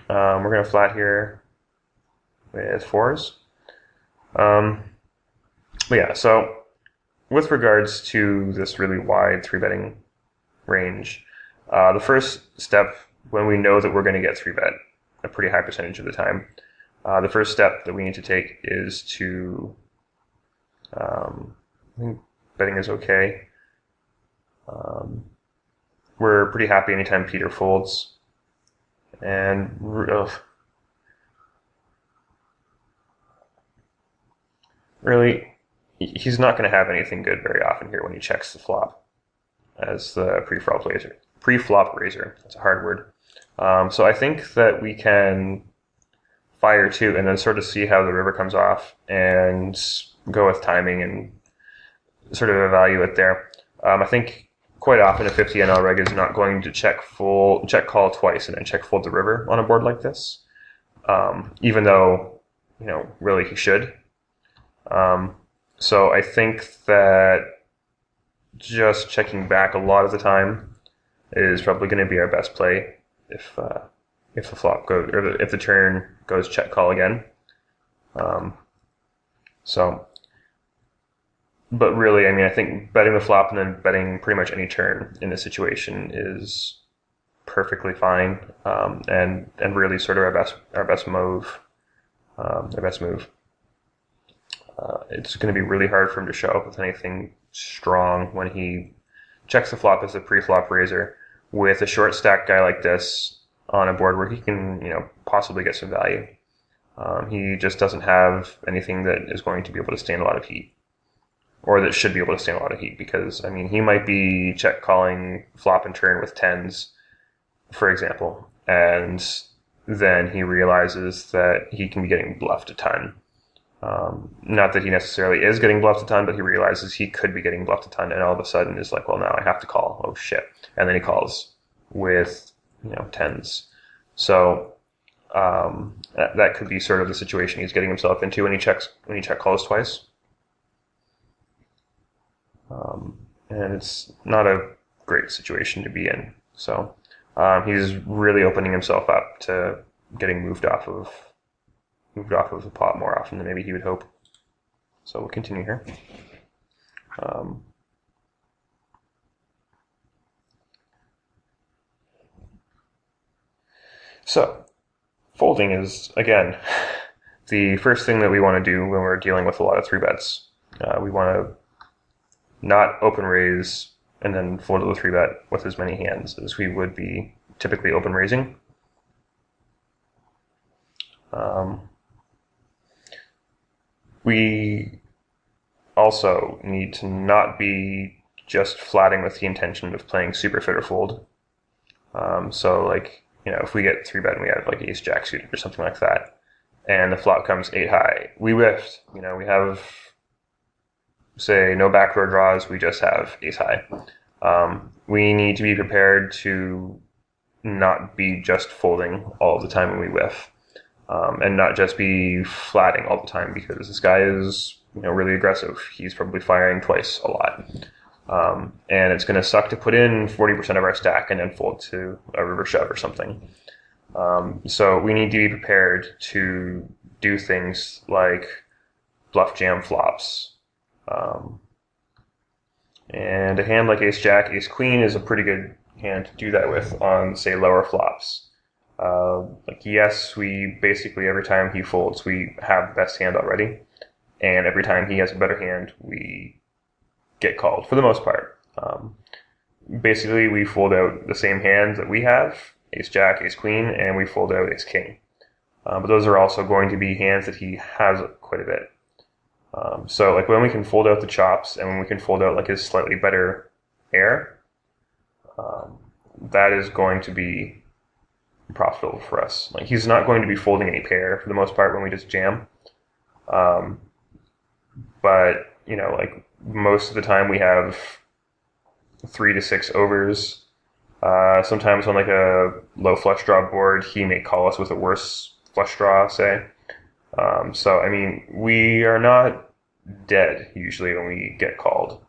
We're going to flat here with 4s. But yeah, so with regards to this really wide 3-betting range, the first step when we know that we're going to get 3-bet a pretty high percentage of the time, the first step that we need to take is to, I think betting is okay. We're pretty happy anytime Peter folds. And really, he's not going to have anything good very often here when he checks the flop as the pre-flop raiser. Pre-flop raiser. That's a hard word. So I think that we can fire 2 and then sort of see how the river comes off and go with timing and sort of evaluate there. I think quite often a 50 NL reg is not going to check call twice and then check fold the river on a board like this, even though really he should. So I think that just checking back a lot of the time is probably going to be our best play if the flop goes, or if the turn goes check call again. But really, I mean, I think betting the flop and then betting pretty much any turn in this situation is perfectly fine, and really sort of our best move. It's going to be really hard for him to show up with anything strong when he checks the flop as a pre-flop raiser with a short stack guy like this on a board where he can, possibly get some value. He just doesn't have anything that is going to be able to stand a lot of heat, or that should be able to stand a lot of heat, because, I mean, he might be check calling flop and turn with 10s, for example, and then he realizes that he can be getting bluffed a ton. Not that he necessarily is getting bluffed a ton, but he realizes he could be getting bluffed a ton, and all of a sudden is like, well, now I have to call. Oh shit! And then he calls with 10s. So that could be sort of the situation he's getting himself into when he check calls twice. And it's not a great situation to be in. So he's really opening himself up to getting moved off of the pot more often than maybe he would hope. So we'll continue here. So folding is, again, the first thing that we want to do when we're dealing with a lot of 3-bets. We want to not open raise and then fold to the 3-bet with as many hands as we would be typically open raising. We also need to not be just flatting with the intention of playing super fit or fold. So if we get 3-bet and we have like ace jack suited or something like that, and the flop comes 8 high, we whiffed. We have, say, no backdoor draws, we just have ace high. We need to be prepared to not be just folding all the time when we whiff, and not just be flatting all the time, because this guy is really aggressive. He's probably firing twice a lot. And it's going to suck to put in 40% of our stack and then fold to a river shove or something. So we need to be prepared to do things like bluff jam flops. And a hand like ace jack, ace queen is a pretty good hand to do that with on, say, lower flops. Yes, we basically, every time he folds, we have the best hand already. And every time he has a better hand, we get called, for the most part. Basically, we fold out the same hands that we have, ace jack, ace queen, and we fold out ace king. But those are also going to be hands that he has quite a bit. So when we can fold out the chops and when we can fold out his slightly better air, that is going to be profitable for us. He's not going to be folding any pair for the most part when we just jam. But most of the time we have 3 to 6 overs. Sometimes on a low flush draw board, he may call us with a worse flush draw, say. So I mean, we are not dead usually when we get called.